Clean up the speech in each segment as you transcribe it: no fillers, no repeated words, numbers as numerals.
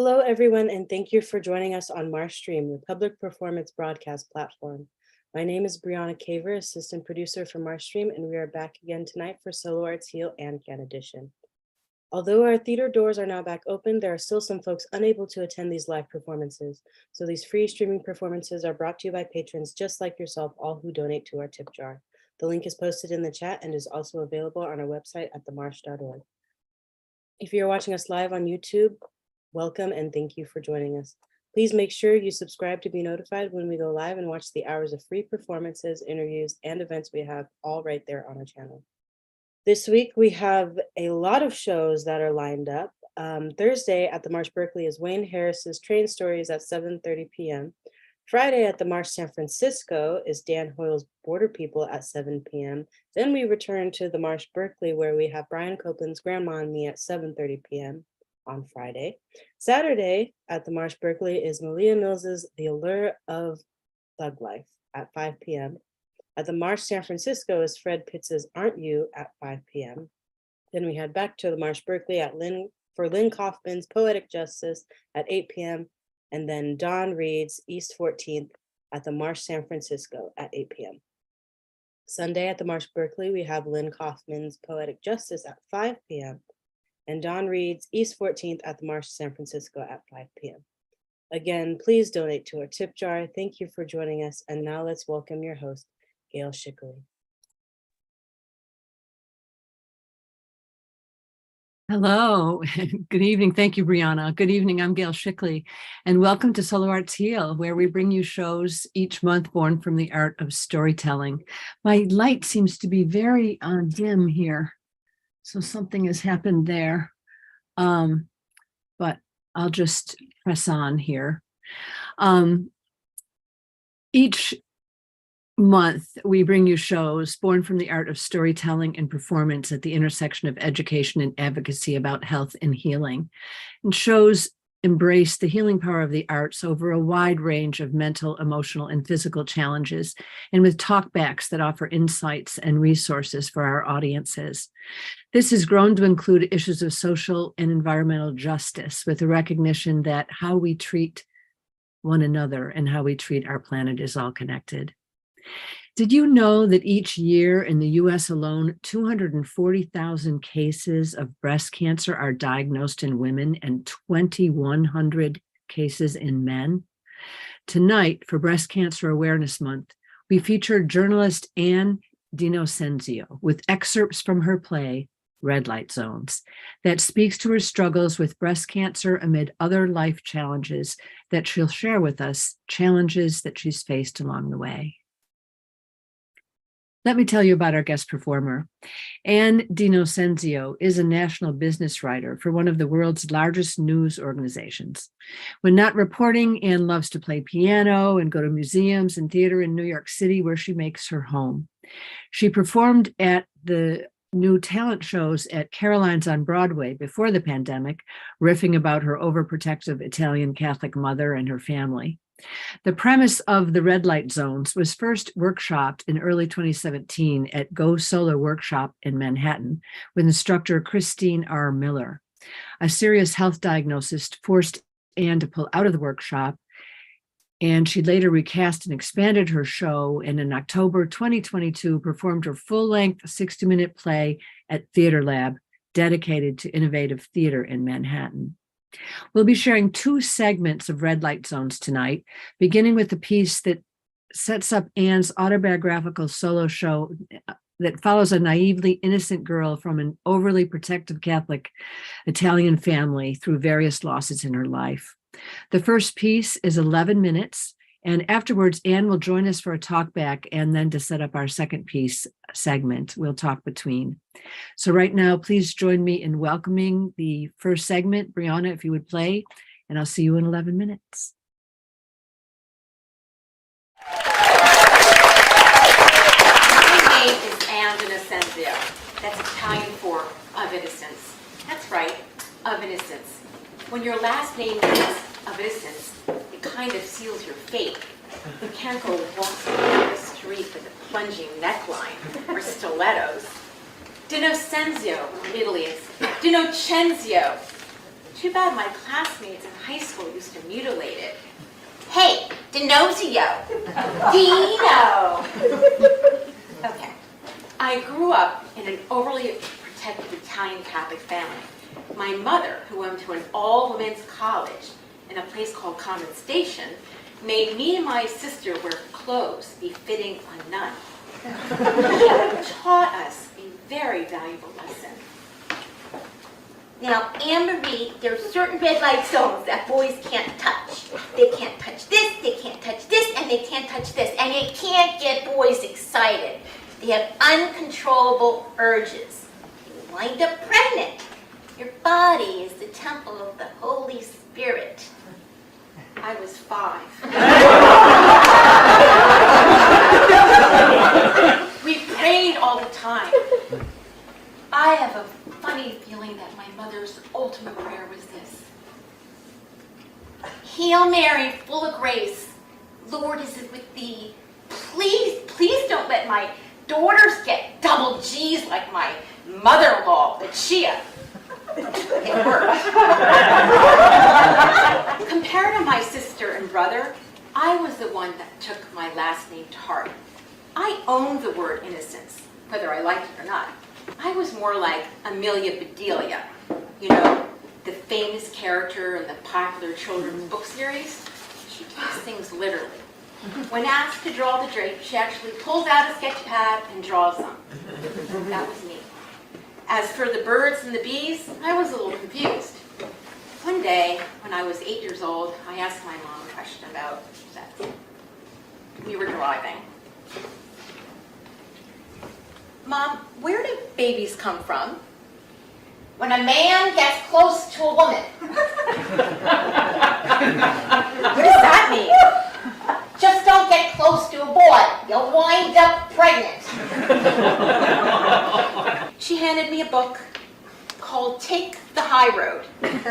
Hello, everyone, and thank you for joining us on Marshstream, the public performance broadcast platform. My name is Brianna Caver, assistant producer for Marshstream, and we are back again tonight for Solo Arts Heal and Can Edition. Although our theater doors are now back open, there are still some folks unable to attend these live performances. So these free streaming performances are brought to you by patrons just like yourself, all who donate to our tip jar. The link is posted in the chat and is also available on our website at themarsh.org. If you're watching us live on YouTube, welcome and thank you for joining us. Please make sure you subscribe to be notified when we go live and watch the hours of free performances, interviews, and events we have all right there on our channel. This week, we have a lot of shows that are lined up. Thursday at the Marsh Berkeley is Wayne Harris's Train Stories at 7:30 p.m. Friday at the Marsh San Francisco is Dan Hoyle's Border People at 7 p.m. Then we return to the Marsh Berkeley where we have Brian Copeland's Grandma and Me at 7:30 p.m. on Friday. Saturday at the Marsh Berkeley is Malia Mills's The Allure of Thug Life at 5 p.m. At the Marsh San Francisco is Fred Pitts's Aren't You at 5 p.m. Then we head back to the Marsh Berkeley for Lynn Kaufman's Poetic Justice at 8 p.m. And then Dawn Reed's East 14th at the Marsh San Francisco at 8 p.m. Sunday at the Marsh Berkeley, we have Lynn Kaufman's Poetic Justice at 5 p.m. and Dawn Reed's East 14th at the Marsh San Francisco at 5 p.m. Again, please donate to our tip jar. Thank you for joining us. And now let's welcome your host, Gail Shickley. Hello, good evening. Thank you, Brianna. Good evening, I'm Gail Shickley, and welcome to Solo Arts Heal, where we bring you shows each month born from the art of storytelling. My light seems to be very dim here, so something has happened there, but I'll just press on here. Each month, we bring you shows born from the art of storytelling and performance at the intersection of education and advocacy about health and healing. And shows embrace the healing power of the arts over a wide range of mental, emotional, and physical challenges, and with talkbacks that offer insights and resources for our audiences. This has grown to include issues of social and environmental justice, with the recognition that how we treat one another and how we treat our planet is all connected. Did you know that each year in the US alone, 240,000 cases of breast cancer are diagnosed in women and 2,100 cases in men? Tonight, for Breast Cancer Awareness Month, we feature journalist Ann DiNocenzio with excerpts from her play, Red Light Zones, that speaks to her struggles with breast cancer amid other life challenges that she'll share with us, challenges that she's faced along the way. Let me tell you about our guest performer. Ann DiNocenzio is a national business writer for one of the world's largest news organizations. When not reporting, Ann loves to play piano and go to museums and theater in New York City, where she makes her home. She performed at the new talent shows at Caroline's on Broadway before the pandemic, riffing about her overprotective Italian Catholic mother and her family. The premise of the Red Light Zones was first workshopped in early 2017 at Go Solar Workshop in Manhattan with instructor Christine R. Miller. A serious health diagnosis forced Ann to pull out of the workshop, and she later recast and expanded her show, and in October 2022 performed her full-length 60-minute play at Theater Lab, dedicated to innovative theater in Manhattan. We'll be sharing two segments of Red Light Zones tonight, beginning with the piece that sets up Ann's autobiographical solo show that follows a naively innocent girl from an overly protective Catholic Italian family through various losses in her life. The first piece is 11 minutes, and afterwards, Ann will join us for a talk back, and then to set up our second piece segment, we'll talk between. So right now, please join me in welcoming the first segment. Brianna, if you would play, and I'll see you in 11 minutes. My name is Ann DiNocenzio. That's Italian for of innocence. That's right, of innocence. When your last name is of innocence, it kind of seals your fate. You can't go walking down the street with a plunging neckline or stilettos. DiNocenzio in Italy is DiNocenzio. Too bad my classmates in high school used to mutilate it. Hey, Dinosio! Dino! Okay. I grew up in an overly protected Italian Catholic family. My mother, who went to an all-women's college in a place called Common Station, made me and my sister wear clothes befitting a nun. She taught us a very valuable lesson. Now, Anne-Marie, there are certain red light zones that boys can't touch. They can't touch this, they can't touch this, and they can't touch this. And you can't get boys excited. They have uncontrollable urges. You wind up pregnant. Your body is the temple of the Holy Spirit. I was 5. We prayed all the time. I have a funny feeling that my mother's ultimate prayer was this. Hail Mary, full of grace, Lord is with thee. Please, please don't let my daughters get double G's like my mother-in-law, the Chia. It worked. Compared to my sister and brother, I was the one that took my last name to heart. I owned the word innocence, whether I liked it or not. I was more like Amelia Bedelia, you know, the famous character in the popular children's book series. She takes things literally. When asked to draw the drape, she actually pulls out a sketch pad and draws them. That was me. As for the birds and the bees, I was a little confused. One day, when I was 8 years old, I asked my mom a question about sex. We were driving. Mom, where do babies come from? When a man gets close to a woman. What does that mean? Just don't get close to a boy. You'll wind up pregnant. She handed me a book called Take the High Road, written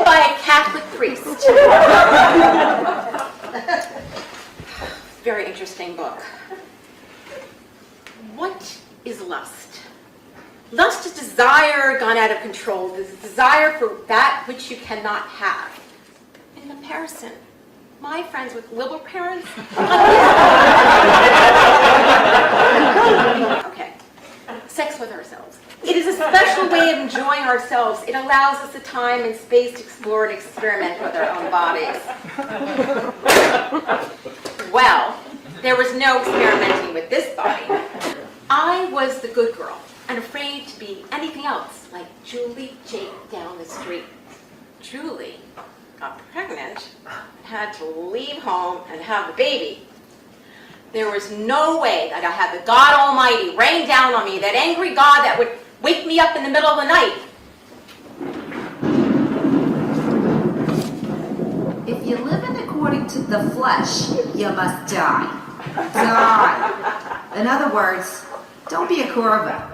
by a Catholic priest. Very interesting book. What is lust? Lust is desire gone out of control. This desire for that which you cannot have. In comparison, my friends with liberal parents. Okay. Sex with ourselves. It is a special way of enjoying ourselves. It allows us the time and space to explore and experiment with our own bodies. Well, there was no experimenting with this body. I was the good girl and afraid to be anything else like Julie Jake down the street. Julie got pregnant and had to leave home and have the baby. There was no way that I had the God Almighty rain down on me, that angry God that would wake me up in the middle of the night. If you live in according to the flesh, you must die. Die. In other words, don't be a Corva.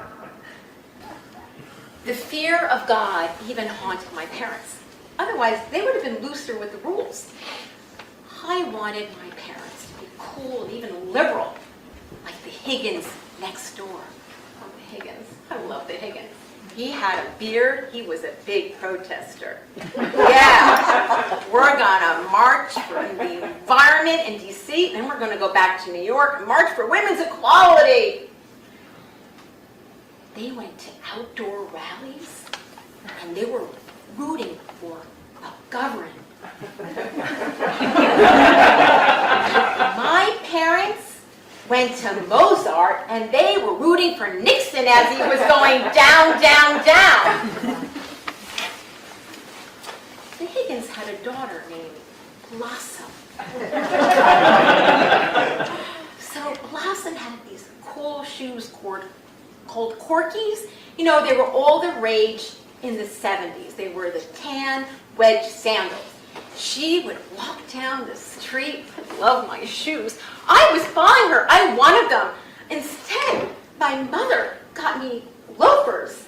The fear of God even haunted my parents. Otherwise, they would have been looser with the rules. I wanted my parents to be cool and even liberal, like the Higgins next door. Oh, the Higgins. I love the Higgins. He had a beard. He was a big protester. Yeah, we're gonna march for the environment in DC, then we're gonna go back to New York and march for women's equality. They went to outdoor rallies, and they were rooting for a government. My parents went to Mozart, and they were rooting for Nixon as he was going down, down, down. The Higgins had a daughter named Blossom. So Blossom had these cool shoes called Corkies. You know, they were all the rage in the 70s. They were the tan wedge sandals. She would walk down the street. I love my shoes. I was buying her. I wanted them. Instead, my mother got me loafers.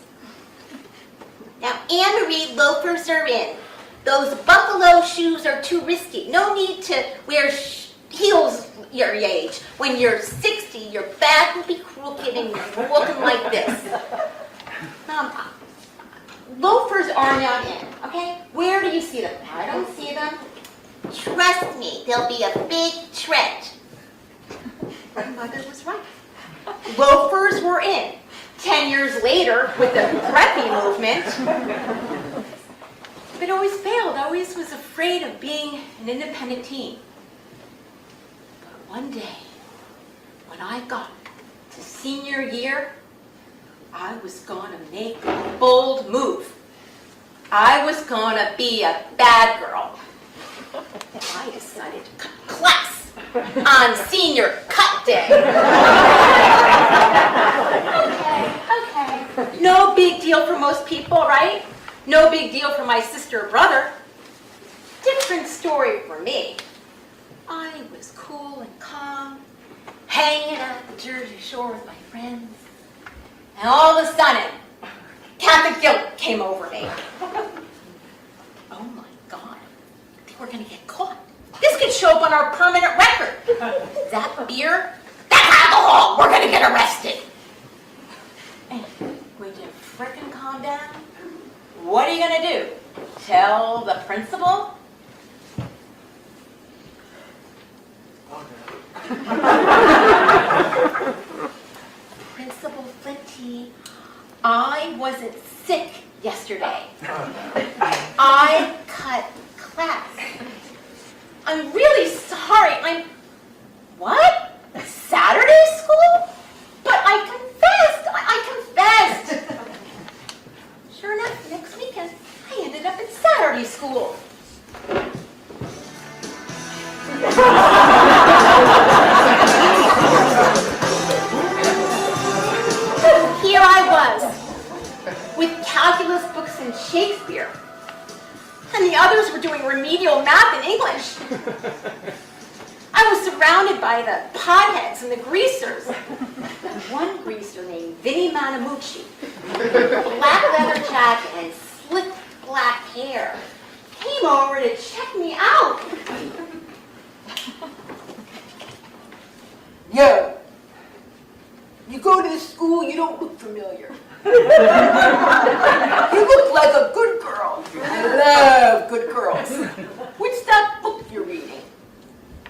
Now, Anne-Marie, loafers are in. Those buffalo shoes are too risky. No need to wear heels your age. When you're 60, your back will be crooked and you're walking like this. loafers are not in, okay? Where do you see them? I don't see them. Trust me, there'll be a big trend. My mother was right. Loafers were in. 10 years later, with the preppy movement, but always failed. I always was afraid of being an independent teen. But one day, when I got to senior year, I was gonna make a bold move. I was gonna be a bad girl. I decided to cut class on senior cut day. Okay. No big deal for most people, right? No big deal for my sister or brother. Different story for me. I was cool and calm, hanging at the Jersey Shore with my friends. And all of a sudden, Catholic guilt came over me. Oh my God, I think we're gonna get caught. This could show up on our permanent record. That beer, that's alcohol, we're gonna get arrested. And we did frickin' calm down. What are you gonna do? Tell the principal? Principal Flinty, I wasn't sick yesterday. I cut class. I'm really sorry. What? Saturday school? But I confessed. I confessed. Sure enough, next weekend, I ended up at Saturday school. Here I was, with calculus books and Shakespeare, and the others were doing remedial math and English. I was surrounded by the potheads and the greasers. One greaser named Vinnie Manamucci, black leather jacket and slick black hair, came over to check me out. Yo, you go to this school, you don't look familiar. You look like a good girl. I love good girls. What's that book you're reading?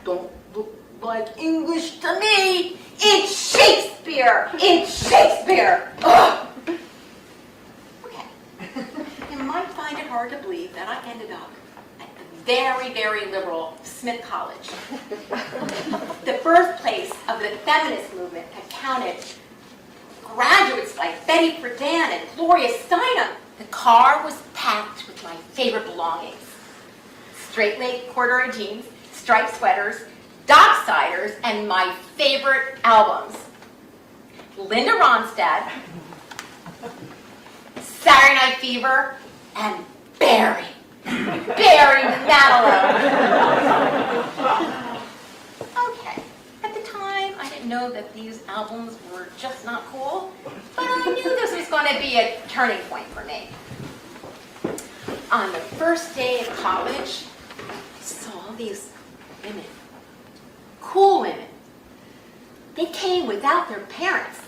Don't look like English to me. It's Shakespeare. It's Shakespeare. Ugh. Okay. You might find it hard to believe that I ended up at the very, very liberal Smith College, the birthplace of the feminist movement that counted graduates like Betty Friedan and Gloria Steinem. The car was packed with my favorite belongings. Straight-leg corduroy jeans, striped sweaters, Docksiders, and my favorite albums. Linda Ronstadt, Saturday Night Fever, and Barry. Barry Manilow. Okay. At the time, I didn't know that these albums were just not cool, but I knew this was going to be a turning point for me. On the first day of college, I saw these women, cool women. They came without their parents.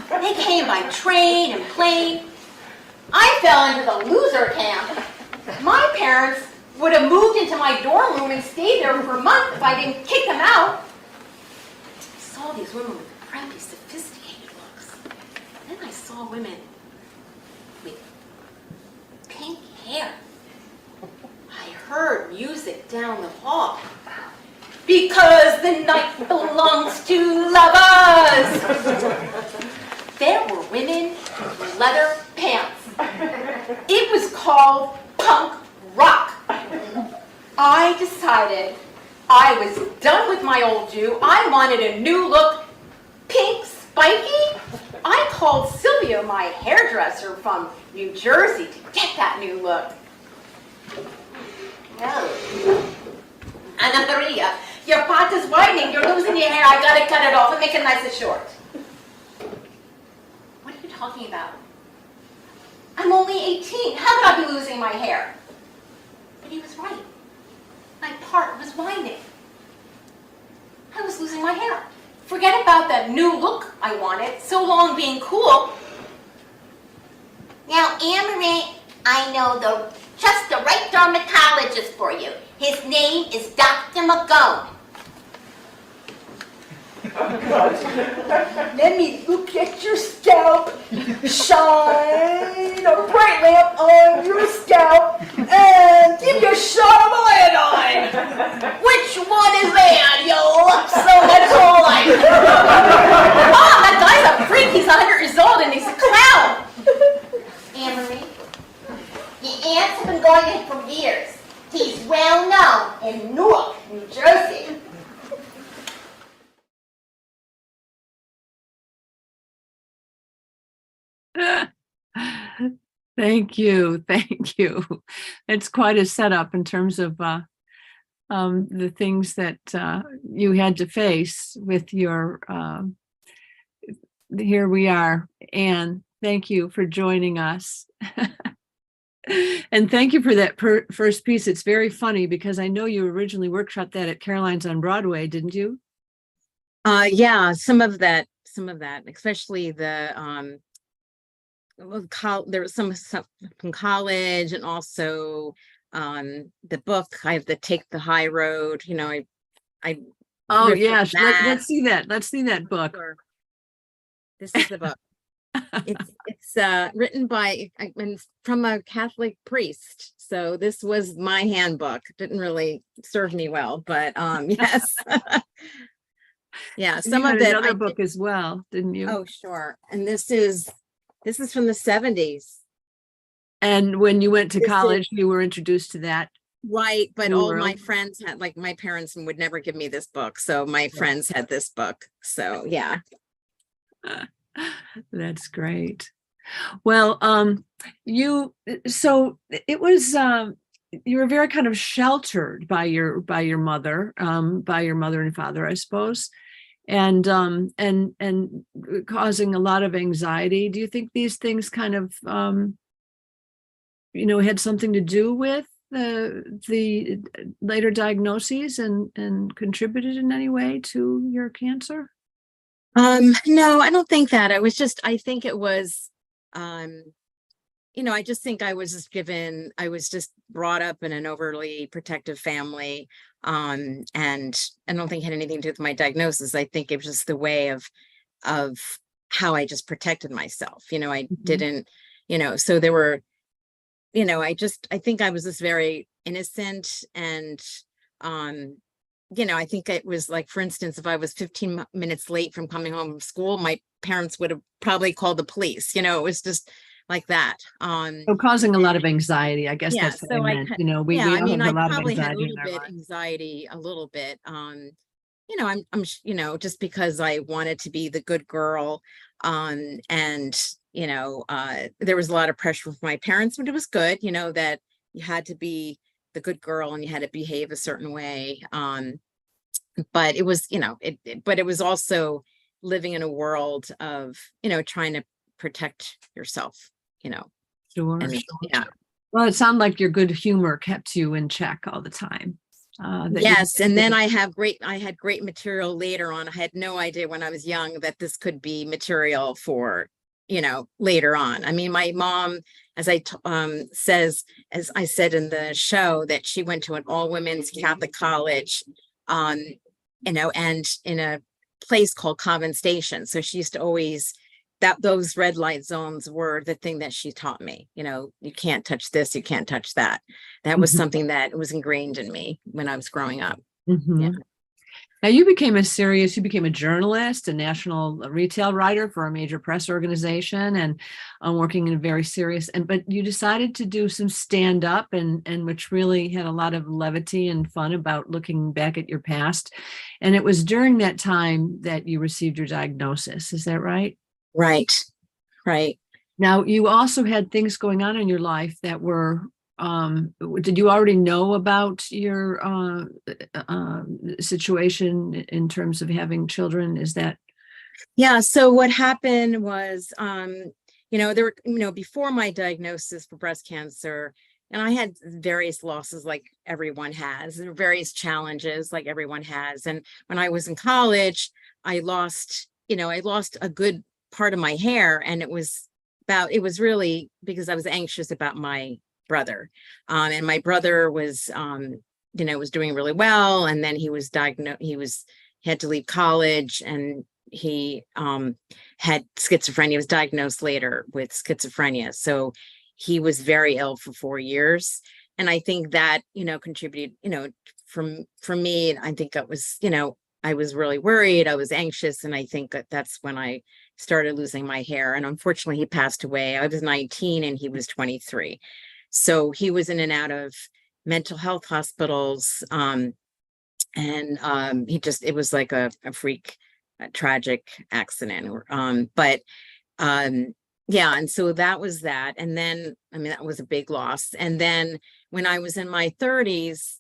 They came by train and plane. I fell into the loser camp. My parents would have moved into my dorm room and stayed there for a month if I didn't kick them out. I saw these women with preppy, sophisticated looks. Then I saw women with pink hair. I heard music down the hall. Because the night belongs to lovers. There were women in leather pants. It was called punk rock. I decided I was done with my old Jew. I wanted a new look, pink, spiky. I called Sylvia, my hairdresser from New Jersey, to get that new look. No. Ana Maria, your pot is widening. You're losing your hair. I gotta cut it off and make it nice and short. What are you talking about? I'm only 18. How could I be losing my hair? But he was right. My part was winding. I was losing my hair. Forget about that new look I wanted. So long being cool. Now, Anne-Marie, I know just the right dermatologist for you. His name is Dr. McGone. Let me look at your scalp. Shine a bright lamp on your scalp and give you a shot of iodine. Which one is that? You look so much alike. Mom, that guy's a freak. He's 100 years old and he's a clown. Anne-Marie, the ants have been going in for years. He's well known in Newark, New Jersey. Thank you. Thank you. It's quite a setup in terms of the things that you had to face with your, here we are. Anne, thank you for joining us. And thank you for that first piece. It's very funny because I know you originally workshopped that at Caroline's on Broadway, didn't you? Yeah, some of that, especially the there was some stuff from college, and also the book. I have to Take the High Road. You know, I Oh riffed on yes, that. let's see that. Let's see that book. Sure. This is the book. It's written by and from a Catholic priest. So this was my handbook. Didn't really serve me well, but yes. Yeah, And some you of had it another I book did- as well, didn't you? Oh, sure. And this is from the 70s. And when you went to This is- college, you were introduced to that. Right, but New all my world. friends had, like, my parents would never give me this book, so my friends had this book. So yeah. That's great. Well, so it was, you were very kind of sheltered by your mother and father, I suppose, and causing a lot of anxiety. Do you think these things kind of, had something to do with the later diagnoses and contributed in any way to your cancer? No, I don't think that. I think it was, I just think I was just brought up in an overly protective family. And I don't think it had anything to do with my diagnosis. I think it was just the way of how I just protected myself. I Mhm. didn't, so there were, I think I was just very innocent and, I think it was like, for instance, if I was 15 minutes late from coming home from school, my parents would have probably called the police. It was just like that. So causing a lot of anxiety, I guess Yeah, that's what so I I meant. ki- We yeah, all I mean, have I a lot of probably had a anxiety in little our bit lives. anxiety, a little bit. Just because I wanted to be the good girl. And there was a lot of pressure from my parents, but it was good, that you had to be the good girl and you had to behave a certain way. But it was, but it was also living in a world of, trying to protect yourself, Sure. and yeah. Well, it sounded like your good humor kept you in check all the time. that you- Yes, and then I had great material later on. I had no idea when I was young that this could be material for, later on. I mean, my mom, as I said in the show, that she went to an all women's Catholic college, and in a place called Convent Station. So she used to always, those red light zones were the thing that she taught me. You can't touch this, you can't touch that. That was Mhm. something that was ingrained in me when I was growing up. Mhm. Yeah. Now you became a journalist, a national retail writer for a major press organization, and working in a very serious, but you decided to do some stand up and which really had a lot of levity and fun about looking back at your past. And it was during that time that you received your diagnosis. Is that right? Right. Right. Now, you also had things going on in your life that were, did you already know about your situation in terms of having children? Is that? Yeah. So what happened was, there were, before my diagnosis for breast cancer, and I had various losses like everyone has, and various challenges like everyone has. And when I was in college, I lost a good part of my hair, and it was about, it was really because I was anxious about my brother. And my brother was, was doing really well. And then he was diagnosed, he had to leave college, and he had schizophrenia. He was diagnosed later with schizophrenia. So he was very ill for 4 years. And I think that, contributed, for me, I think it was, I was really worried. I was anxious. And I think that's when I started losing my hair. And unfortunately, he passed away. I was 19 and he was 23. So he was in and out of mental health hospitals. It was like a freak, a tragic accident. Yeah. And so that was that. And then, that was a big loss. And then when I was in my 30s,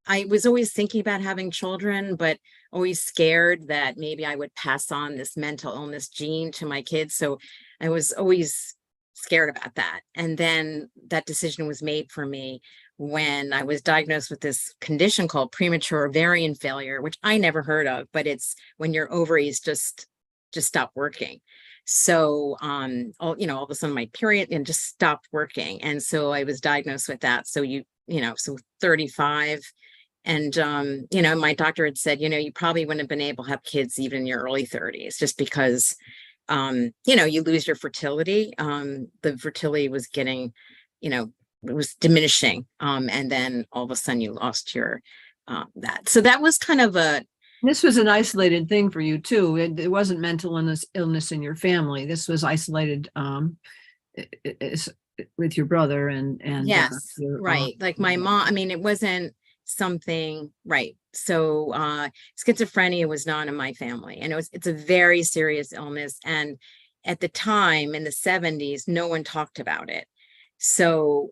I was always thinking about having children, but always scared that maybe I would pass on this mental illness gene to my kids. So I was always scared about that. And then that decision was made for me when I was diagnosed with this condition called premature ovarian failure, which I never heard of, but it's when your ovaries just stop working. So, all of a sudden my period and just stopped working. And so I was diagnosed with that. So so 35. And, my doctor had said, you probably wouldn't have been able to have kids even in your early 30s, just because, you lose your fertility. The fertility was getting, it was diminishing. And then all of a sudden you lost your, that. So that was kind of This was an isolated thing for you too. It wasn't mental illness in your family. This was isolated with your brother and yes, right. Like my mom, it wasn't something, right. So schizophrenia was not in my family, and it's a very serious illness. And at the time in the 70s, no one talked about it. So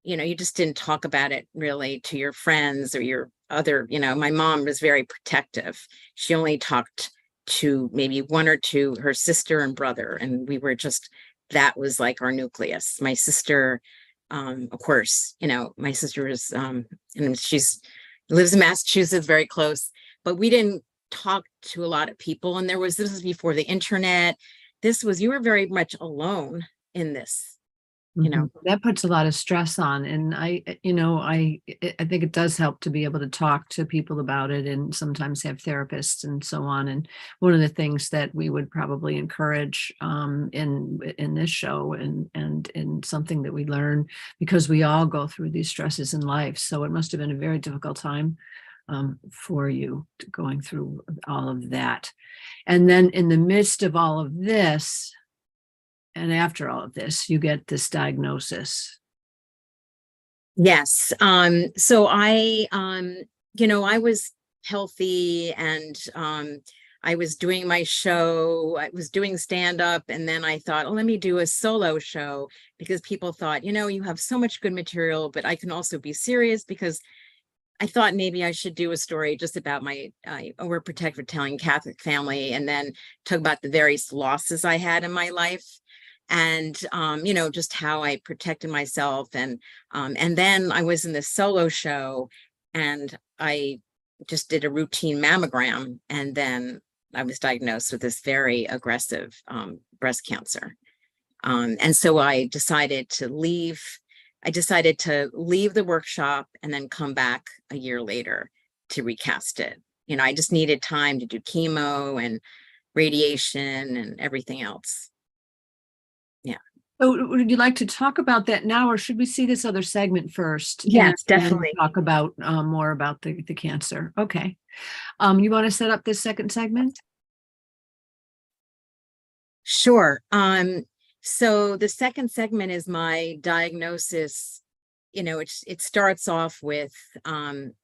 you just didn't talk about it really to your friends or your other, my mom was very protective. She only talked to maybe one or two, her sister and brother. And we were that was like our nucleus. My sister, of course, my sister is, and she's lives in Massachusetts, very close, but we didn't talk to a lot of people. And this was before the internet. You were very much alone in this. That puts a lot of stress on. And I think it does help to be able to talk to people about it, and sometimes have therapists and so on. And one of the things that we would probably encourage in this show and in something that we learn, because we all go through these stresses in life. So it must have been a very difficult time for you going through all of that. And then in the midst of all of this, and after all of this, you get this diagnosis. Yes. So I was healthy, and I was doing my show. I was doing stand-up, and then I thought, let me do a solo show, because people thought, you have so much good material, but I can also be serious, because I thought maybe I should do a story just about my overprotective Italian Catholic family, and then talk about the various losses I had in my life. And, just how I protected myself. And then I was in this solo show, and I just did a routine mammogram. And then I was diagnosed with this very aggressive breast cancer. And so I decided to leave the workshop and then come back a year later to recast it. I just needed time to do chemo and radiation and everything else. So would you like to talk about that now, or should we see this other segment first? Yes, and definitely. Talk about more about the cancer. Okay. You want to set up this second segment? Sure. So the second segment is my diagnosis. It starts off with I'm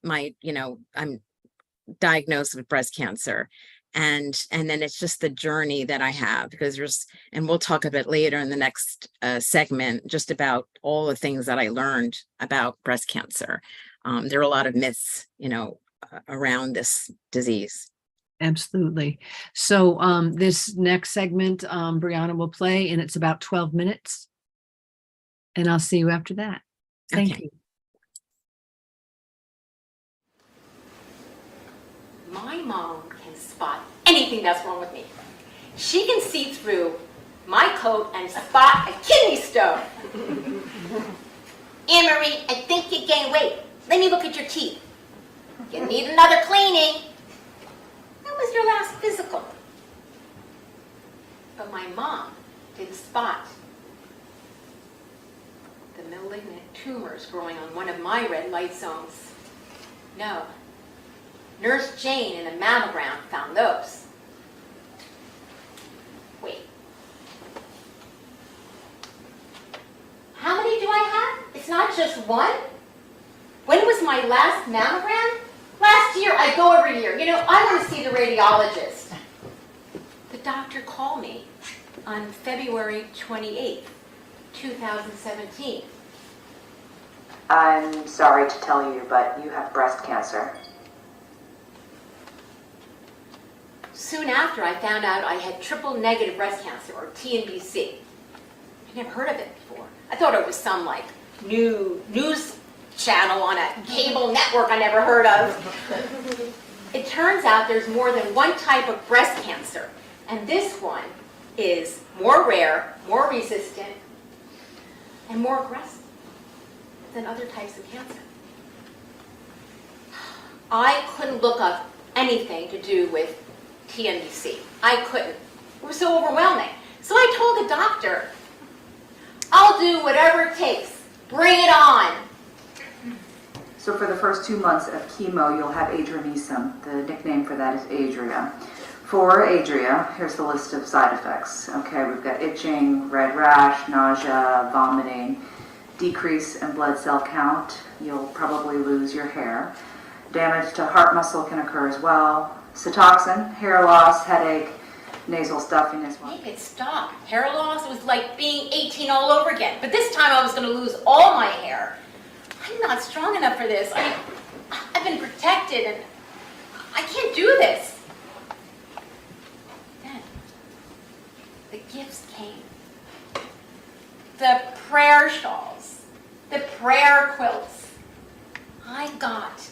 diagnosed with breast cancer. And then it's just the journey that I have, because and we'll talk a bit later in the next segment, just about all the things that I learned about breast cancer. There are a lot of myths, around this disease. Absolutely. So this next segment, Brianna will play, and it's about 12 minutes. And I'll see you after that. Thank you. My mom can spot anything that's wrong with me. She can see through my coat and spot a kidney stone. Anne-Marie, I think you gained weight. Let me look at your teeth. You need another cleaning. When was your last physical? But my mom didn't spot the malignant tumors growing on one of my red light zones. No. Nurse Jane in a mammogram found those. Wait. How many do I have? It's not just one? When was my last mammogram? Last year. I go every year. You know, I want to see the radiologist. The doctor called me on February 28th, 2017. I'm sorry to tell you, but you have breast cancer. Soon after, I found out I had triple negative breast cancer, or TNBC. I never heard of it before. I thought it was some like new news channel on a cable network I never heard of. It turns out there's more than one type of breast cancer, and this one is more rare, more resistant, and more aggressive than other types of cancer. I couldn't look up anything to do with TNBC. I couldn't. It was so overwhelming. So I told the doctor, I'll do whatever it takes. Bring it on. So for the first 2 months of chemo, you'll have adriamycin. The nickname for that is Adria. For Adria, here's the list of side effects. Okay, we've got itching, red rash, nausea, vomiting, decrease in blood cell count. You'll probably lose your hair. Damage to heart muscle can occur as well. Cytoxin, hair loss, headache, nasal stuffiness. Make it stop. Hair loss was like being 18 all over again. But this time I was going to lose all my hair. I'm not strong enough for this. I've been protected and I can't do this. Then the gifts came. The prayer shawls, the prayer quilts. I got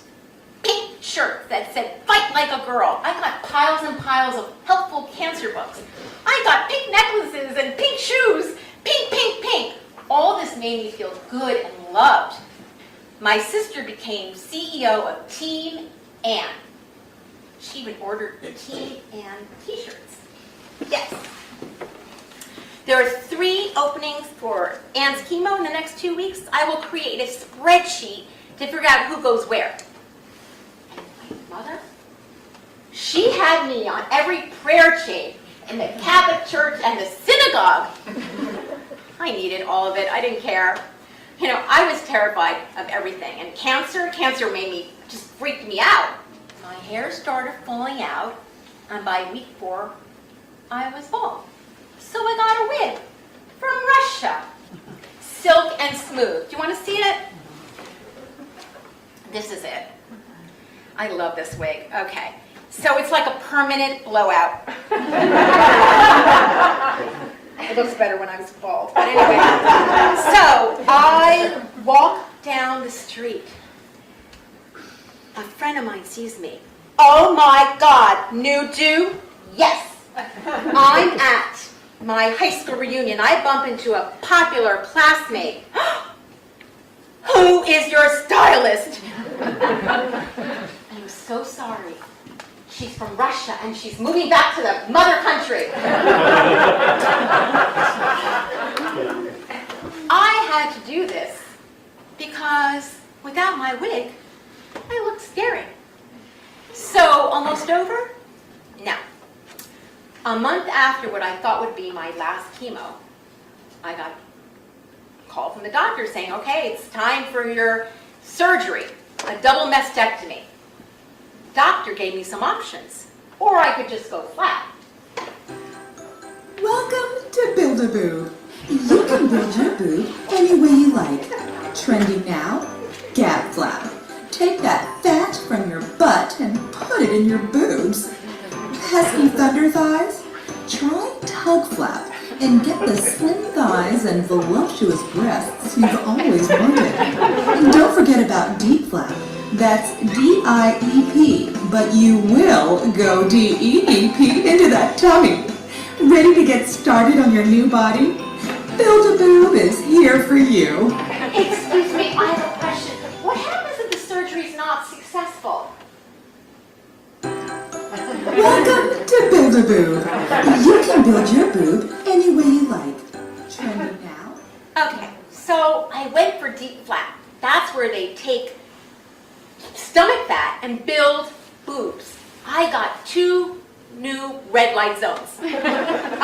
pink shirts that said, "Fight like a girl." I got piles and piles of helpful cancer books. I got pink necklaces and pink shoes. Pink, pink, pink. All this made me feel good and loved. My sister became CEO of Team Anne. She even ordered Team Anne t-shirts. Yes. There are 3 openings for Anne's chemo in the next 2 weeks. I will create a spreadsheet to figure out who goes where. And my mother, she had me on every prayer chain in the Catholic Church and the synagogue. I needed all of it. I didn't care. You know, I was terrified of everything. And cancer made me, just freaked me out. My hair started falling out, and by week 4, I was bald. So I got a wig from Russia. Silk and smooth. Do you want to see it? This is it. I love this wig. Okay. So it's like a permanent blowout. It looks better when I was bald. But anyway. So I walk down the street. A friend of mine sees me. Oh my God, new do? Yes. I'm at my high school reunion. I bump into a popular classmate. Who is your stylist? I'm so sorry. She's from Russia and she's moving back to the mother country. I had to do this because without my wig, I looked scary. So, almost over? No. A month after what I thought would be my last chemo, I got a call from the doctor saying, okay, it's time for your surgery, a double mastectomy. Doctor gave me some options, or I could just go flat. Welcome to Build-A-Boob. You can build your boob any way you like. Trending now, Gab Flap. Take that fat from your butt and put it in your boobs. Pesky thunder thighs? Try Tug Flap and get the slim thighs and voluptuous breasts you've always wanted. And don't forget about Deep Flap. That's D-I-E-P, but you will go D-E-E-P into that tummy. Ready to get started on your new body? Build-A-Boob is here for you. Excuse me, I have a question. What happens if the surgery is not successful? Welcome to Build-A-Boob. You can build your boob any way you like. Trending now. Okay, so I went for deep flat. That's where they take stomach fat and build boobs. I got 2 new red light zones.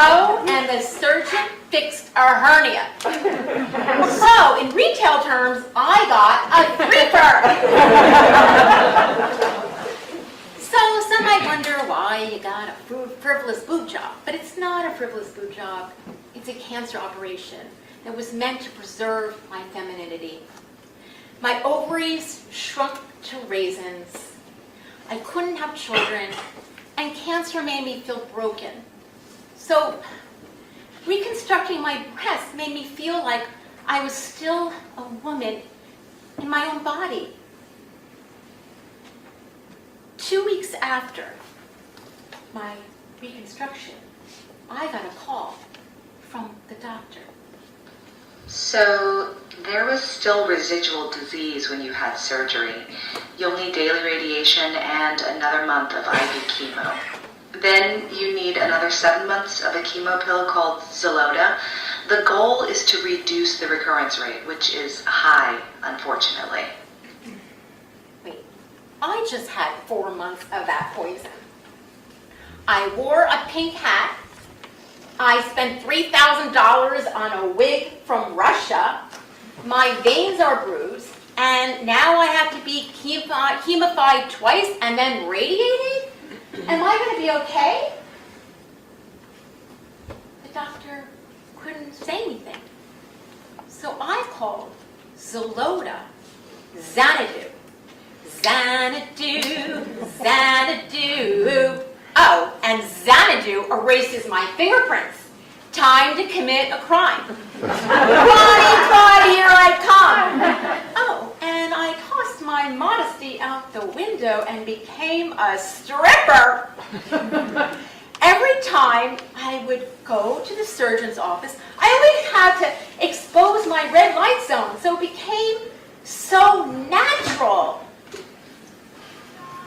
Oh, and the surgeon fixed a hernia. So, in retail terms, I got a threefer. So, some might wonder why you got a frivolous boob job. But it's not a frivolous boob job. It's a cancer operation that was meant to preserve my femininity. My ovaries shrunk to raisins. I couldn't have children, and cancer made me feel broken. So, reconstructing my breasts made me feel like I was still a woman in my own body. 2 weeks after my reconstruction, I got a call from the doctor. So there was still residual disease when you had surgery. You'll need daily radiation and another month of IV chemo. Then you need another 7 months of a chemo pill called Xeloda. The goal is to reduce the recurrence rate, which is high, unfortunately. Wait, I just had 4 months of that poison. I wore a pink hat. I spent $3,000 on a wig from Russia. My veins are bruised, and now I have to be chemified twice and then radiated? Am I going to be okay? The doctor couldn't say anything. So I called Xeloda, Xanadu. Xanadu, Xanadu. Oh, and Xanadu erases my fingerprints. Time to commit a crime. Bonnie, here I come. Oh, and I tossed my modesty out the window and became a stripper. Every time I would go to the surgeon's office, I always had to expose my red light zone, so it became so natural.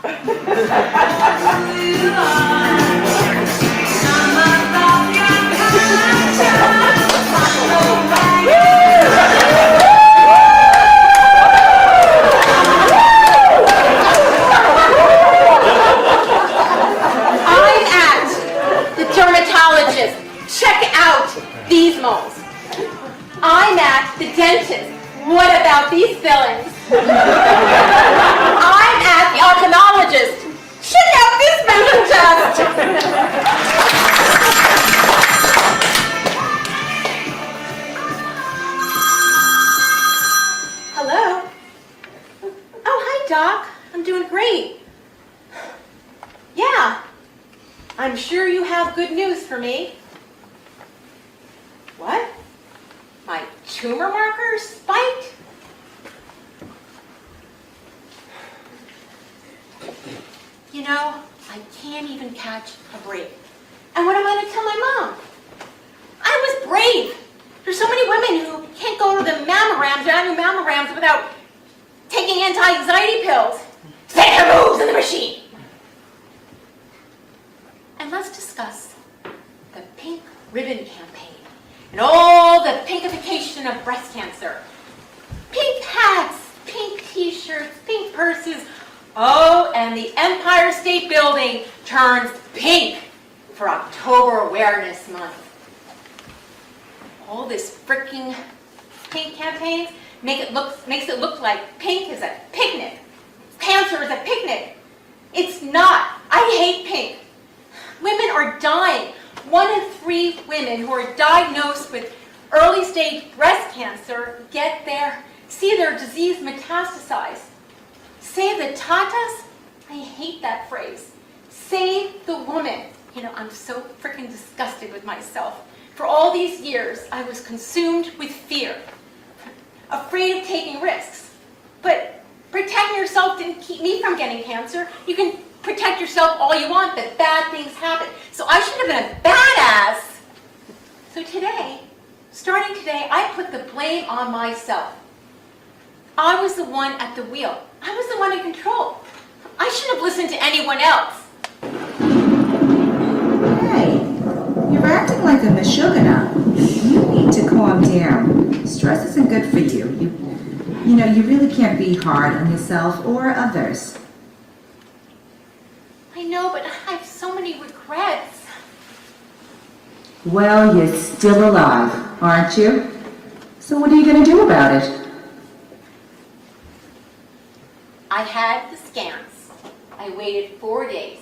I'm at the dermatologist. Check out these moles. I'm at the dentist. What about these fillings? I'm at the ophthalmologist. Check out this vision test. Hello? Oh, hi, Doc. I'm doing great. Yeah. I'm sure you have good news for me. What? My tumor markers spiked? You know, I can't even catch a break. And what am I going to tell my mom? I was brave. There's so many women who can't go to the mammograms or annual mammograms without taking anti-anxiety pills. Say her moves in the machine. And let's discuss the pink ribbon campaign and all the pinkification of breast cancer. Pink hats, pink t-shirts, pink purses. Oh, and the Empire State Building turns pink for October Awareness Month. All this freaking pink campaigns makes it look like pink is a picnic. Cancer is a picnic. It's not. I hate pink. Women are dying. 1 in 3 women who are diagnosed with early stage breast cancer see their disease metastasize. Save the tatas? I hate that phrase. Save the woman. You know, I'm so freaking disgusted with myself. For all these years, I was consumed with fear, afraid of taking risks. But protecting yourself didn't keep me from getting cancer. You can protect yourself all you want, but bad things happen. So I should have been a badass. So today, starting today, I put the blame on myself. I was the one at the wheel. I was the one in control. I shouldn't have listened to anyone else. Hey, you're acting like a Meshuggah. You need to calm down. Stress isn't good for you. You know, you really can't be hard on yourself or others. I know, but I have so many regrets. Well, you're still alive, aren't you? So what are you going to do about it? I had the scans. I waited 4 days.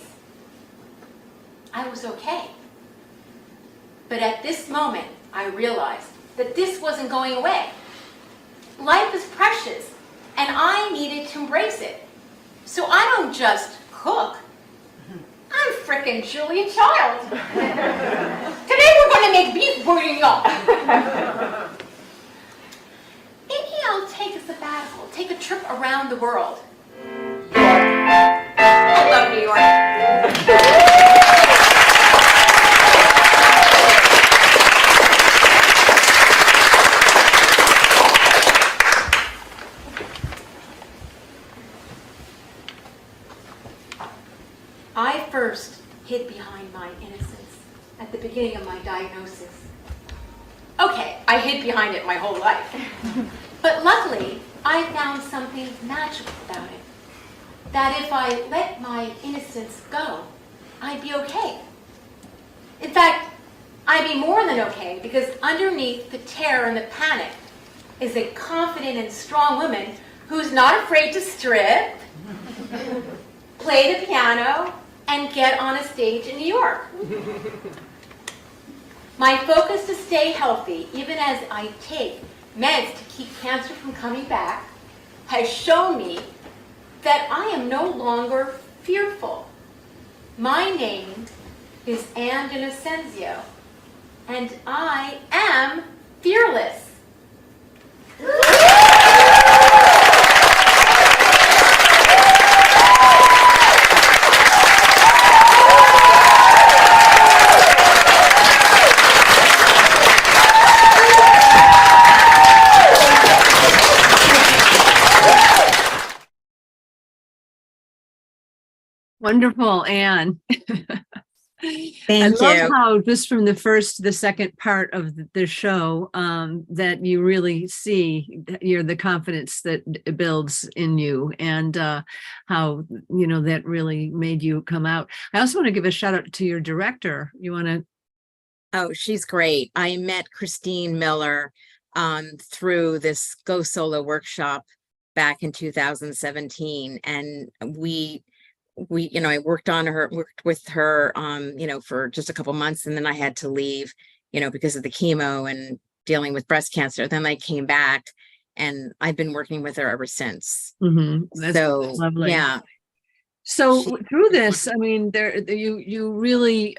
I was okay. But at this moment, I realized that this wasn't going away. Life is precious, and I needed to embrace it. So I don't just cook. I'm frickin' Julia Child. Today we're going to make beef bourguignon. Maybe I'll take a sabbatical, take a trip around the world. I love New York. I first hid behind my innocence at the beginning of my diagnosis. Okay, I hid behind it my whole life. But luckily, I found something magical about it. That if I let my innocence go, I'd be okay. In fact, I'd be more than okay, because underneath the terror and the panic is a confident and strong woman who's not afraid to strip, play the piano, and get on a stage in New York. My focus to stay healthy, even as I take meds to keep cancer from coming back, has shown me that I am no longer fearful. My name is Anne D'Innocencio, and I am fearless. Wonderful, Anne. Thank I you. love how just from the first to the second part of the show that you really see the confidence that builds in you, and how that really made you come out. I also want to give a shout out to your director. You want to? Oh, she's great. I met Christine Miller through this Go Solo workshop back in 2017, and I worked with her, for just a couple months, and then I had to leave, because of the chemo and dealing with breast cancer. Then I came back, and I've been working with her ever since. That's So lovely. yeah. So through this, I mean, you really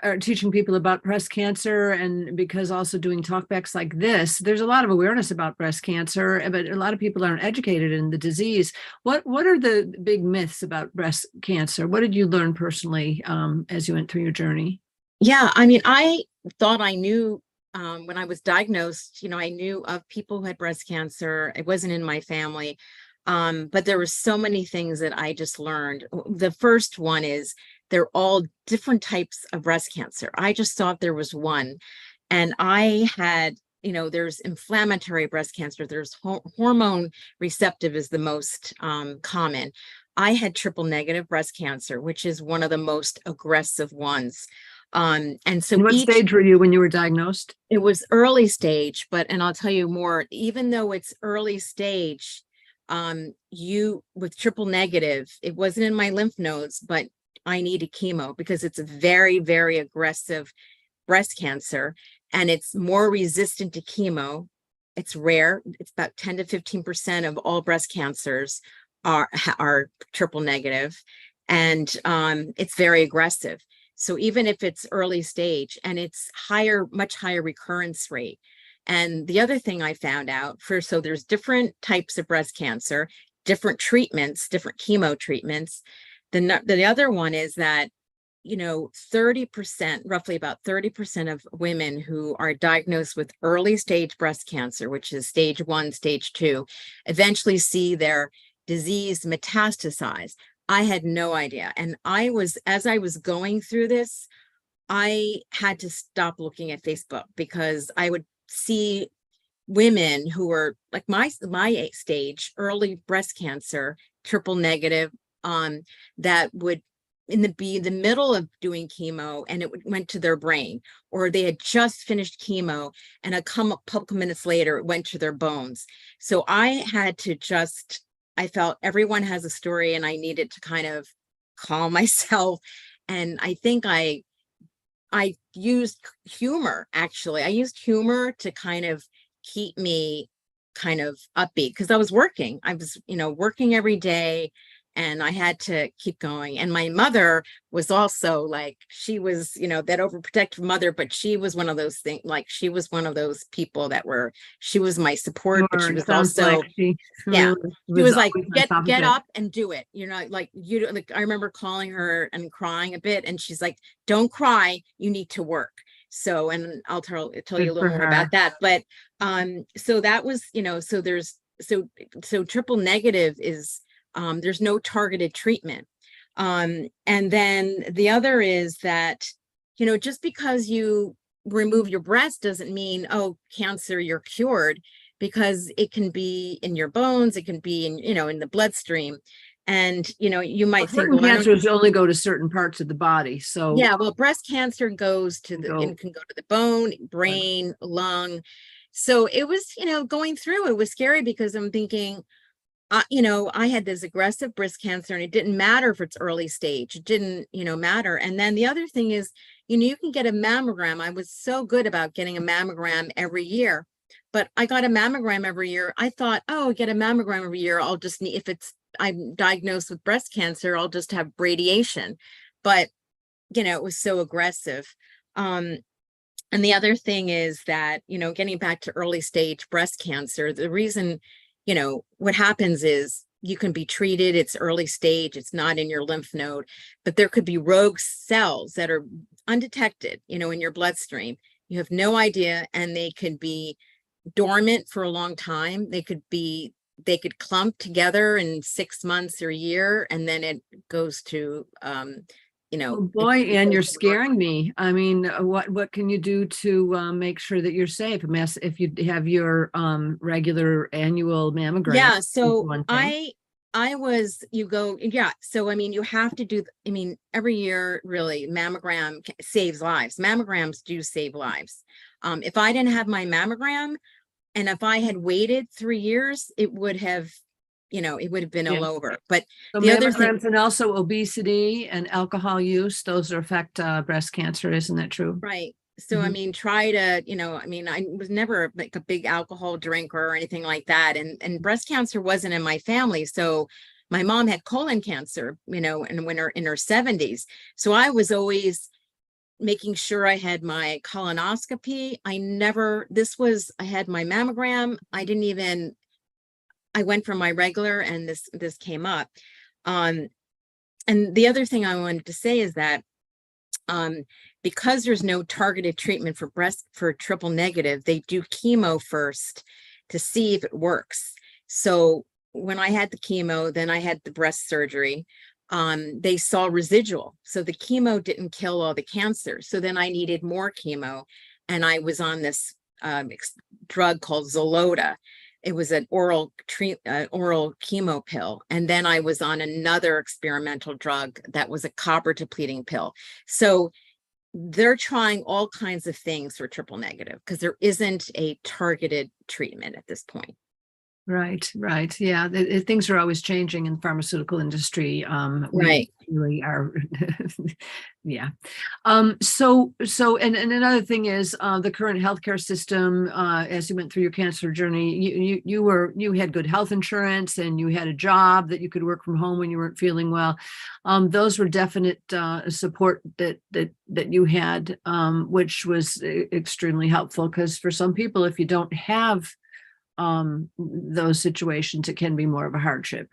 are teaching people about breast cancer, and because also doing talkbacks like this, there's a lot of awareness about breast cancer, but a lot of people aren't educated in the disease. What are the big myths about breast cancer? What did you learn personally as you went through your journey? Yeah, I mean, I thought I knew when I was diagnosed, I knew of people who had breast cancer. It wasn't in my family. But there were so many things that I just learned. The first one is they're all different types of breast cancer. I just thought there was one. And I had, there's inflammatory breast cancer. There's hormone receptive is the most common. I had triple negative breast cancer, which is one of the most aggressive ones. And so what stage were you when you were diagnosed? It was early stage, and I'll tell you more, even though it's early stage, with triple negative, it wasn't in my lymph nodes, but I needed chemo because it's a very, very aggressive breast cancer, and it's more resistant to chemo. It's rare. It's about 10 to 15% of all breast cancers are triple negative, and it's very aggressive. So even if it's early stage, and it's much higher recurrence rate. And the other thing I found out so there's different types of breast cancer, different treatments, different chemo treatments. the other one is that, 30%, roughly about 30% of women who are diagnosed with early stage breast cancer, which is stage 1, stage 2, eventually see their disease metastasize. I had no idea. And as I was going through this, I had to stop looking at Facebook because I would see women who were like my stage, early breast cancer, triple negative, that would be in the middle of doing chemo and it went to their brain, or they had just finished chemo and a couple minutes later it went to their bones. So I had to I felt everyone has a story and I needed to kind of calm myself. And I think I used humor, actually. I used humor to kind of keep me kind of upbeat because I was working. I was, working every day and I had to keep going. And my mother was also like, she was, that overprotective mother, but she was one of those things, like she was one of those people she was my support, but she was also, she was like, get up and do it. I remember calling her and crying a bit and she's like, don't cry, you need to work. So, and I'll tell you a little more about that. But, so that was, so triple negative is, there's no targeted treatment. And then the other is that, just because you remove your breast doesn't mean, oh, cancer, you're cured, because it can be in your bones, it can be in, in the bloodstream. And, you might think, certain cancers only go to certain parts of the body. So yeah, well, breast cancer goes to it can go to the bone, brain, lung. So it was, going through, it was scary because I'm thinking, I had this aggressive breast cancer and it didn't matter if it's early stage. It didn't, matter. And then the other thing is, you can get a mammogram. I was so good about getting a mammogram every year, but I got a mammogram every year. I thought, oh, get a mammogram every year. I'll just need, if I'm diagnosed with breast cancer, I'll just have radiation. But, it was so aggressive. And the other thing is that, getting back to early stage breast cancer, the reason, what happens is you can be treated, it's early stage, it's not in your lymph node, but there could be rogue cells that are undetected, in your bloodstream. You have no idea, and they could be dormant for a long time. They could clump together in 6 months or a year, and then it goes to, oh boy, and you're scaring me. I mean, what can you do to make sure that you're safe? If you have your regular annual mammogram. Yeah, so so I mean, you have to do, every year, really, mammogram saves lives. Mammograms do save lives. If I didn't have my mammogram, and if I had waited 3 years, it would have been all over. But so the other thing, and also obesity and alcohol use, those affect breast cancer, isn't that true? Right. So, try to, I was never like a big alcohol drinker or anything like that. And breast cancer wasn't in my family. So my mom had colon cancer, in her 70s. So I was always making sure I had my colonoscopy. I had my mammogram. I went for my regular and this came up. And the other thing I wanted to say is that, because there's no targeted treatment for triple negative, they do chemo first to see if it works. So when I had the chemo, then I had the breast surgery, they saw residual. So the chemo didn't kill all the cancer. So then I needed more chemo. And I was on this drug called Xeloda. It was an oral chemo pill. And then I was on another experimental drug that was a copper depleting pill. So they're trying all kinds of things for triple negative because there isn't a targeted treatment at this point. Right. Yeah. Things are always changing in the pharmaceutical industry. Right. Really are. Yeah. So another thing is the current healthcare system, as you went through your cancer journey, you had good health insurance and you had a job that you could work from home when you weren't feeling well. Those were definite support that you had, which was extremely helpful, because for some people, if you don't have those situations, it can be more of a hardship.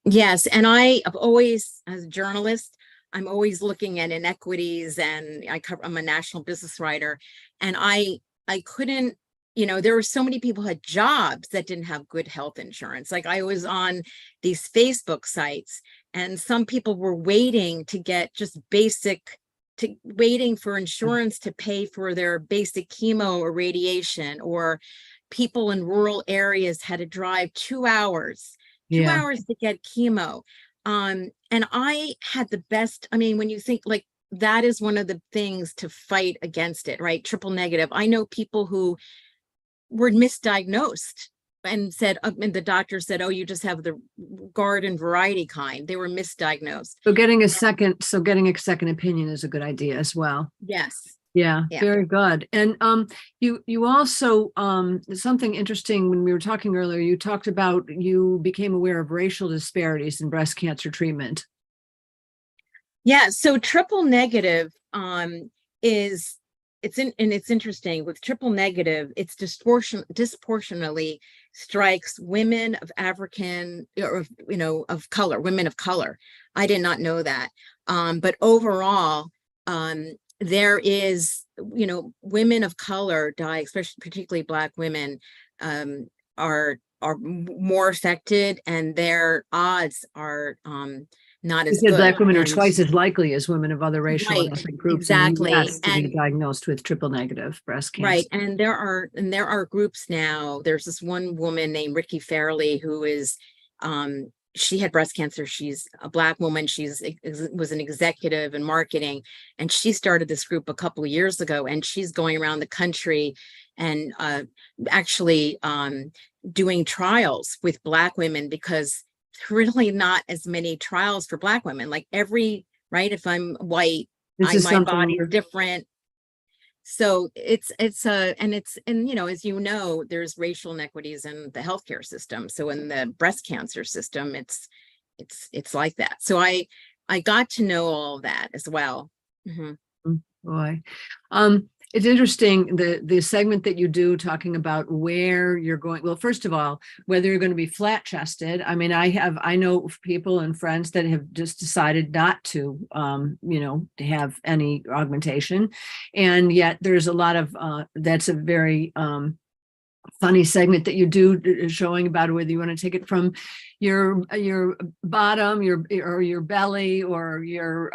Yes, and I have always, as a journalist, I'm always looking at inequities, and I'm a national business writer, and I couldn't, there were so many people who had jobs that didn't have good health insurance. Like I was on these Facebook sites, and some people were waiting to get just waiting for insurance to pay for their basic chemo or radiation, or people in rural areas had to drive 2 hours Yeah. to get chemo. And I had the best, I mean, when you think like that is one of the things to fight against it, right? Triple negative. I know people who were misdiagnosed and said, and the doctor said, oh, you just have the garden variety kind. They were misdiagnosed. So getting a second opinion is a good idea as well. Yes. Yeah, Yeah. very good. And you also something interesting when we were talking earlier, you talked about you became aware of racial disparities in breast cancer treatment. Yeah, so triple negative it's interesting with triple negative, it's disproportionately strikes women of African or of color, women of color. I did not know that. But overall, there is, women of color die, especially particularly Black women, are more affected, and their odds are not as Because good. Black women are And- twice as likely as women of other racial and Right, ethnic groups exactly. in the US to be And- diagnosed with triple negative breast cancer. Right, and there are groups now. There's this one woman named Ricky Fairley who is, she had breast cancer. She's a Black woman. Was an executive in marketing, and she started this group a couple of years ago. And she's going around the country and actually doing trials with Black women, because really not as many trials for Black women. Like right, if I'm white, This is my something body is we're- different. So it's as there's racial inequities in the healthcare system. So in the breast cancer system, it's like that. So I got to know all of that as well. Mhm. Boy. It's interesting, the segment that you do talking about where you're going. Well, first of all, whether you're going to be flat chested. I mean, I know people and friends that have just decided not to, to have any augmentation. And yet there's a lot of, that's a very, funny segment that you do showing about whether you want to take it from your bottom, your belly, or your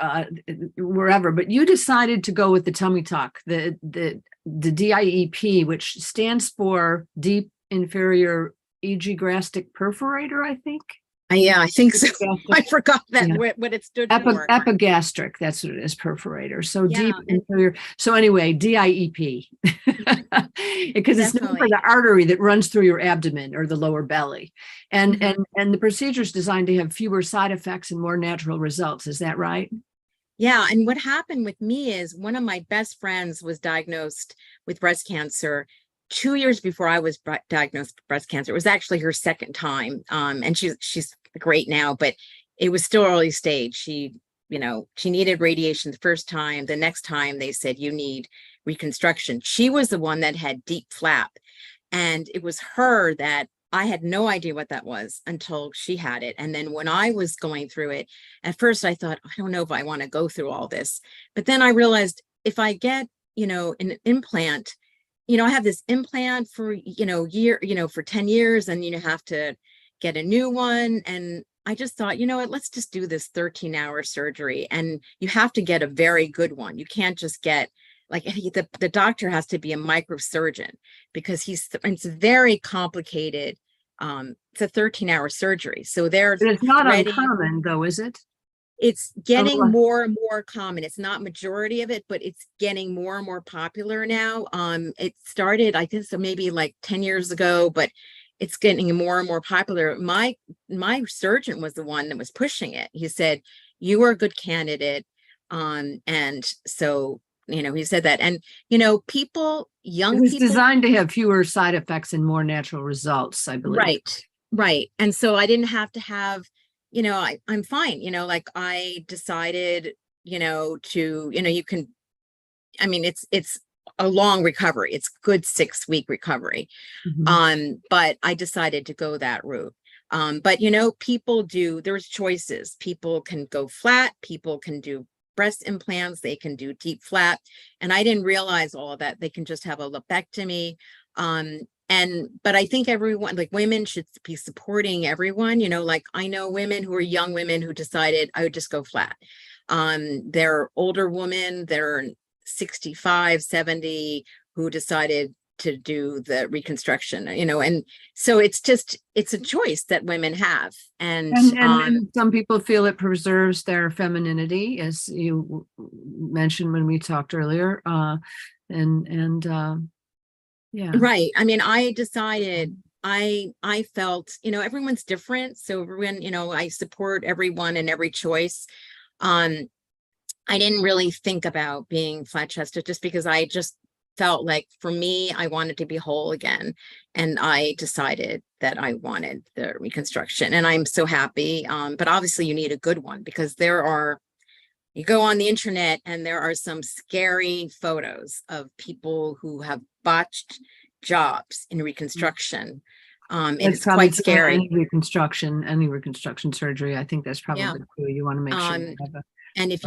wherever. But you decided to go with the tummy tuck, the DIEP, which stands for deep inferior epigastric perforator, I think. Yeah, I think so. I forgot that Yeah. what it stood for. Epigastric, that's what it is, perforator. So Yeah, deep inferior. So anyway, DIEP, because it's known for Definitely. the artery that runs through your abdomen or the lower belly, and Mhm. and the procedure is designed to have fewer side effects and more natural results. Is that right? Yeah, and what happened with me is one of my best friends was diagnosed with breast cancer 2 years before I was diagnosed with breast cancer. It was actually her second time, and she's great now, but it was still early stage. She needed radiation the first time. The next time they said you need reconstruction. She was the one that had deep flap, and it was her that I had no idea what that was until she had it. And then when I was going through it, at first I thought, I don't know if I want to go through all this. But then I realized if I get, an implant, I have this implant for, for 10 years, and you have to get a new one. And I just thought, what, let's just do this 13-hour surgery. And you have to get a very good one. You can't just get the doctor has to be a microsurgeon, because it's very complicated. It's a 13-hour surgery. So But it's not threading- uncommon, though, is it? It's getting Oh. more and more common. It's not majority of it, but it's getting more and more popular now. It started, I think, so maybe like 10 years ago, but it's getting more and more popular. My surgeon was the one that was pushing it. He said, you are a good candidate. And so, he said that. And, young It's people. designed to have fewer side effects and more natural results, I believe. Right. And so I didn't have to have, I'm fine, I decided, you can, it's a long recovery. It's good 6-week recovery. Mhm. But I decided to go that route. But you know, there's choices. People can go flat, people can do breast implants, they can do deep flat. And I didn't realize all of that. They can just have a lobectomy. But I think everyone, like women should be supporting everyone, you know, like I know women who are young women who decided I would just go flat. They're older women, they're 65, 70, who decided to do the reconstruction, you know, and so it's a choice that women have. And some people feel it preserves their femininity, as you mentioned when we talked earlier. Yeah. Right. I mean, I decided I felt, you know, everyone's different. So everyone, you know, I support everyone and every choice. I didn't really think about being flat chested just because I just felt like for me, I wanted to be whole again. And I decided that I wanted the reconstruction, and I'm so happy. But obviously you need a good one, because you go on the internet and there are some scary photos of people who have botched jobs in reconstruction. It's quite scary. Any reconstruction surgery. I think that's probably true. You want to make sure you have and if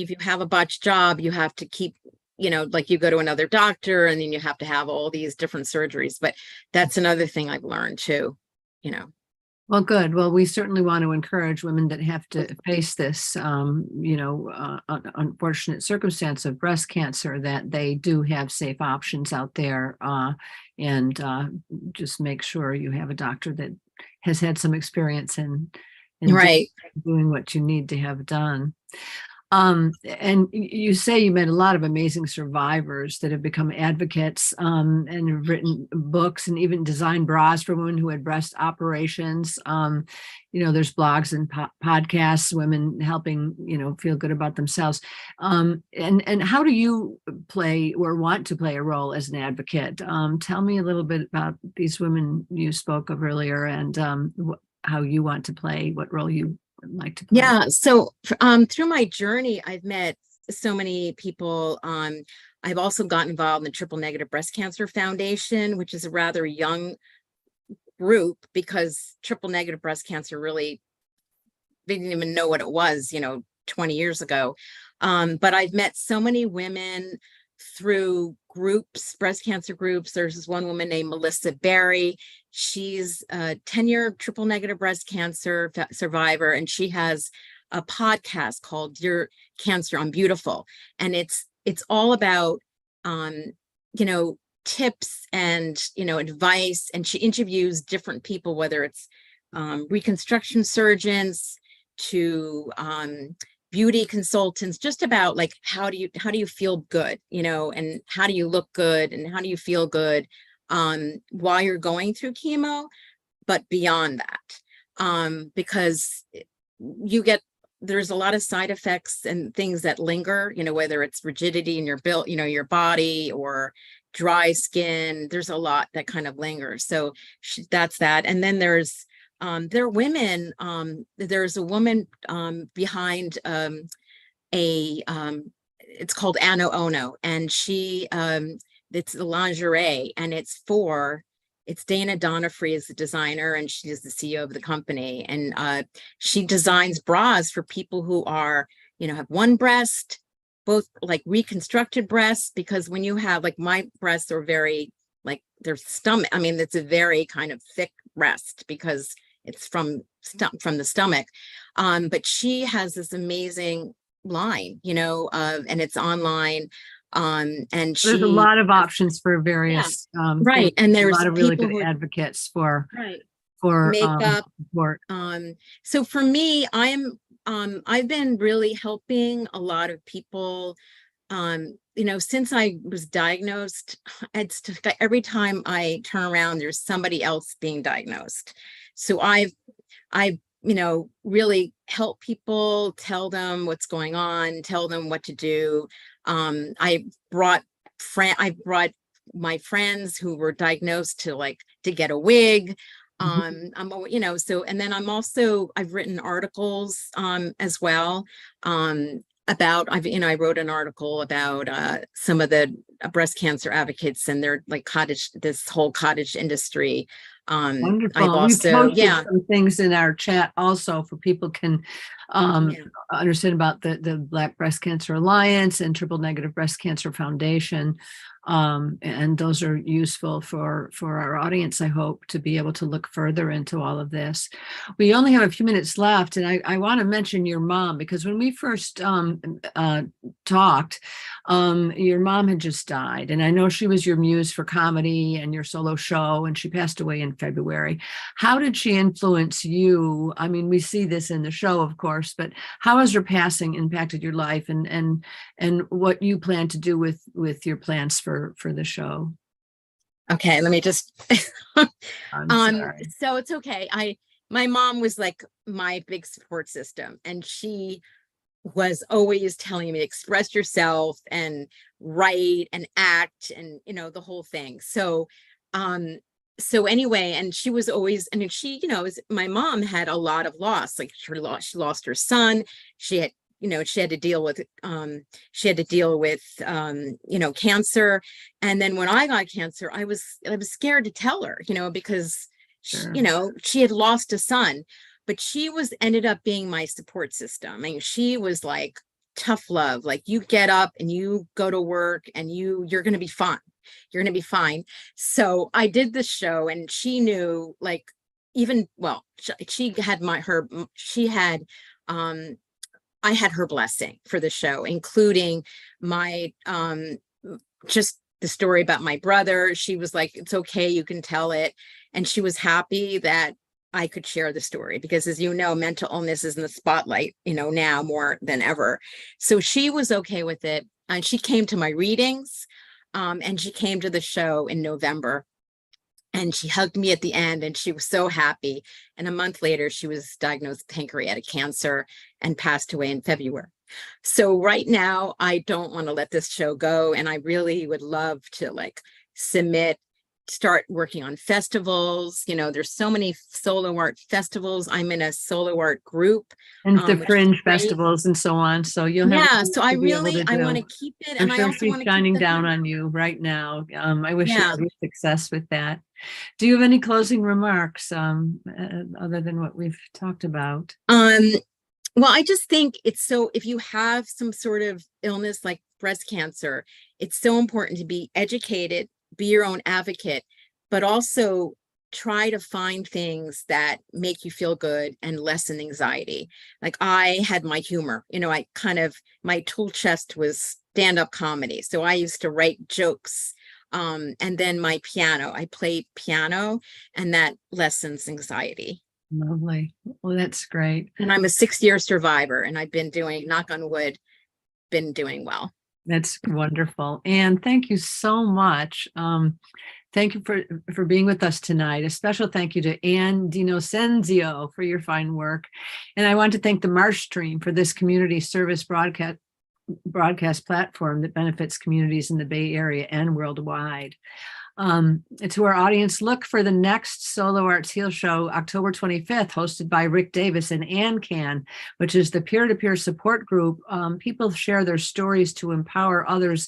you have a botched job, you have to keep, you know, like you go to another doctor and then you have to have all these different surgeries. But that's another thing I've learned too, you know. Well, good. Well, we certainly want to encourage women that have to face this, unfortunate circumstance of breast cancer, that they do have safe options out there, and just make sure you have a doctor that has had some experience in Right. doing what you need to have done. And you say you met a lot of amazing survivors that have become advocates, and have written books and even designed bras for women who had breast operations. There's blogs and podcasts, women helping, feel good about themselves. And how do you play or want to play a role as an advocate? Tell me a little bit about these women you spoke of earlier, and how you want to play, what role you like to play. Yeah. So through my journey, I've met so many people. I've also gotten involved in the Triple Negative Breast Cancer Foundation, which is a rather young group, because triple negative breast cancer really, they didn't even know what it was, 20 years ago. But I've met so many women through groups, breast cancer groups. There's this one woman named Melissa Berry. She's a 10-year triple negative breast cancer survivor, and she has a podcast called Dear Cancer, I'm Beautiful. And it's all about, tips and, advice. And she interviews different people, whether it's reconstruction surgeons to beauty consultants, just about like, how do you feel good, and how do you look good and how do you feel good while you're going through chemo, but beyond that, because there's a lot of side effects and things that linger, whether it's rigidity in your build, your body, or dry skin. There's a lot that kind of lingers. So that's that. And then there are women, there's a woman behind it's called Ano Ono, and she, it's the lingerie, and it's Dana Donofree is the designer, and she is the CEO of the company. And she designs bras for people who are, have one breast, both like reconstructed breasts, because when you have, like, my breasts are very, like, their stomach, I mean, it's a very kind of thick breast because it's from the stomach. But she has this amazing line, and it's online. And there's a lot of options for various, right. And there's a lot of really good advocates for makeup. Support. So for me, I've been really helping a lot of people. Since I was diagnosed, it's every time I turn around, there's somebody else being diagnosed. So I've really help people, tell them what's going on, tell them what to do. I brought my friends who were diagnosed to get a wig. And then I've written articles, as well, I wrote an article about, some of the breast cancer advocates and their this whole cottage industry. I've Wonderful. We've also, posted yeah. some things in our chat also for people can Yeah. understand about the Black Breast Cancer Alliance and Triple Negative Breast Cancer Foundation. And those are useful for our audience, I hope, to be able to look further into all of this. We only have a few minutes left, and I want to mention your mom, because when we first talked, your mom had just died, and I know she was your muse for comedy and your solo show, and she passed away in February. How did she influence you? I mean, we see this in the show, of course, but how has her passing impacted your life, and what you plan to do with your plans for the show? Okay, let me just I'm sorry. so it's okay. My mom was like my big support system, and she was always telling me, express yourself and write and act and, you know, the whole thing. So anyway, and she was always, I mean, she, you know, my mom had a lot of loss. Like she lost her son. She had, you know, she had to deal with you know, cancer. And then when I got cancer, I was scared to tell her, you know, because Sure. you know, she had lost a son, but she ended up being my support system. I mean, she was like tough love, like you get up and you go to work and you're going to be fine. You're going to be fine. So I did this show, and she knew, like, even, well, she had I had her blessing for the show, including my, just the story about my brother. She was like, it's okay, you can tell it. And she was happy that I could share the story, because, as you know, mental illness is in the spotlight, you know, now more than ever. So she was okay with it. And she came to my readings, and she came to the show in November. And she hugged me at the end, and she was so happy. And a month later, she was diagnosed with pancreatic cancer and passed away in February. So right now, I don't want to let this show go. And I really would love to, like, start working on festivals. You know, there's so many solo art festivals. I'm in a solo art group. And the which is fringe great. festivals and so on. So you'll have. Yeah, so I to be able really, to I do. want to keep it. I'm And I sure also she's want to shining keep the down on you right now. I wish you Yeah. every success with that. Do you have any closing remarks, other than what we've talked about? Well, I just think if you have some sort of illness like breast cancer, it's so important to be educated, be your own advocate, but also try to find things that make you feel good and lessen anxiety. Like, I had my humor, you know, my tool chest was stand-up comedy. So I used to write jokes. And then my piano, I played piano, and that lessens anxiety. Lovely. Well, that's great. And I'm a 6-year survivor, and I've been doing, knock on wood, been doing well. That's wonderful. And thank you so much. Thank you for being with us tonight. A special thank you to Ann DiNocenzio for your fine work. And I want to thank the Marshstream for this community service broadcast platform that benefits communities in the Bay Area and worldwide. To our audience, look for the next Solo Arts Heal Show, October 25th, hosted by Rick Davis and ANCAN, which is the peer-to-peer support group. People share their stories to empower others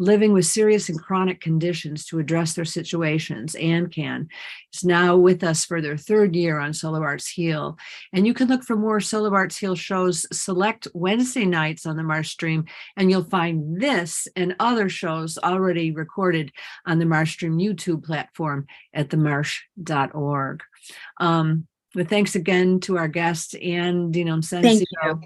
living with serious and chronic conditions to address their situations. ANCAN is now with us for their 3rd year on Solo Arts Heal. And you can look for more Solo Arts Heal shows select Wednesday nights on the Marshstream, and you'll find this and other shows already recorded on the Marshstream YouTube platform at themarsh.org. With thanks again to our guest, Ann DiNocenzio. Thank you.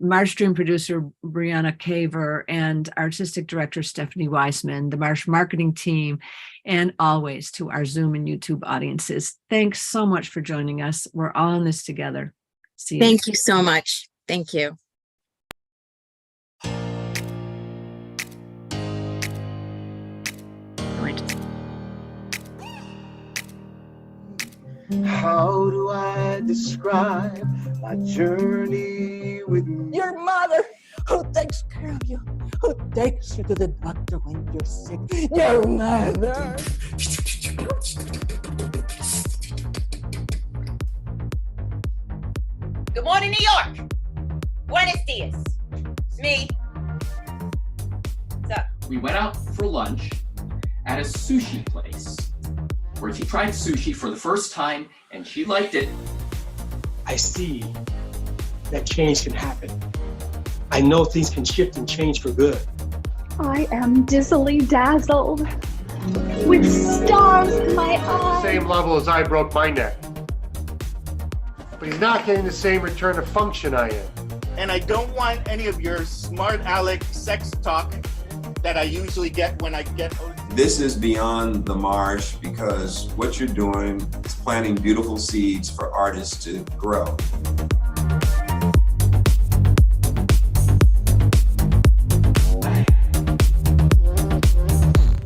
Marshstream producer Brianna Caver, and artistic director Stephanie Weisman, the Marsh marketing team, and always to our Zoom and YouTube audiences. Thanks so much for joining us. We're all in this together. See you. Thank you so much. Thank you. How do I describe my journey with you? Your mother, who takes care of you, who takes you to the doctor when you're sick. Your mother. Good morning, New York. Buenos dias. It's me. What's up? We went out for lunch at a sushi place. where she tried sushi for the first time and she liked it. I see that change can happen. I know things can shift and change for good. I am dizzily dazzled with stars in my eyes. Same level as I broke my neck. But he's not getting the same return of function I am. And I don't want any of your smart aleck sex talk that I usually get when I get. This is beyond the marsh because what you're doing is planting beautiful seeds for artists to grow.